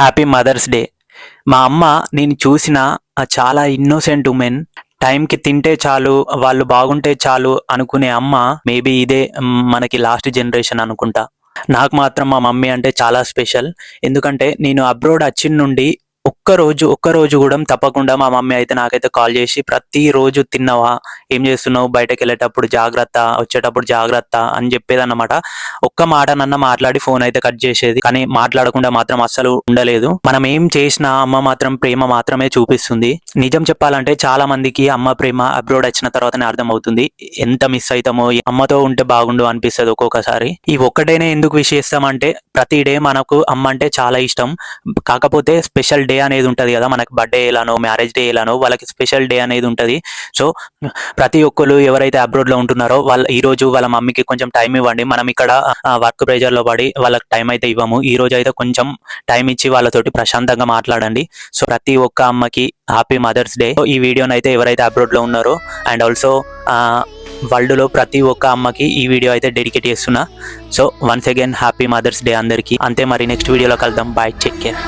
Happy mother's day. మా అమ్మ నేను చూసిన చాలా ఇన్నోసెంట్ ఉమెన్. టైంకి తింటే చాలు, వాళ్ళు బాగుంటే చాలు అనుకునే అమ్మ మేబీ ఇదే మనకి లాస్ట్ జనరేషన్ అనుకుంటా. నాకు మాత్రం మా మమ్మీ అంటే చాలా స్పెషల్. ఎందుకంటే నేను అబ్రోడ్ వచ్చిన నుండి ఒక్కరోజు కూడా తప్పకుండా మా మమ్మీ అయితే నాకైతే కాల్ చేసి ప్రతిరోజు తిన్నావా, ఏం చేస్తున్నావు, బయటకు వెళ్ళేటప్పుడు జాగ్రత్త, వచ్చేటప్పుడు జాగ్రత్త అని చెప్పేదన్నమాట. ఒక్క మాటనన్నా మాట్లాడి ఫోన్ అయితే కట్ చేసేది, కానీ మాట్లాడకుండా మాత్రం అస్సలు ఉండలేదు. మనం ఏం చేసినా అమ్మ మాత్రం ప్రేమ మాత్రమే చూపిస్తుంది. నిజం చెప్పాలంటే చాలా మందికి అమ్మ ప్రేమ అబ్రోడ్ వచ్చిన తర్వాతనే అర్థం అవుతుంది. ఎంత మిస్ అవుతామో, అమ్మతో ఉంటే బాగుండు అనిపిస్తుంది ఒక్కొక్కసారి. ఈ ఒక్కటేనే ఎందుకు విష్ చేస్తామంటే ప్రతి డే మనకు అమ్మ అంటే చాలా ఇష్టం. కాకపోతే స్పెషల్ డే అనేది ఉంటది కదా, మనకి బర్త్డే ఎలానో మ్యారేజ్ డే ఎలానో వాళ్ళకి స్పెషల్ డే అనేది ఉంటది. సో ప్రతి ఒక్కరు ఎవరైతే అబ్రోడ్ లో ఉంటున్నారో వాళ్ళు ఈ రోజు వాళ్ళ మమ్మీకి కొంచెం టైం ఇవ్వండి. మనం ఇక్కడ వర్క్ ప్రెజర్ లో పడి వాళ్ళకి టైం అయితే ఇవ్వము. ఈ రోజు అయితే కొంచెం టైం ఇచ్చి వాళ్ళతోటి ప్రశాంతంగా మాట్లాడండి. సో ప్రతి ఒక్క అమ్మకి హ్యాపీ మదర్స్ డే. ఈ వీడియోని అయితే ఎవరైతే అబ్రోడ్ లో ఉన్నారో అండ్ ఆల్సో వరల్డ్ లో ప్రతి ఒక్క అమ్మకి ఈ వీడియో అయితే డెడికేట్ చేస్తున్నా. So once again happy mother's day అందరికి. అంతే, మరి నెక్స్ట్ వీడియోలో కలుద్దాం. Bye, take care.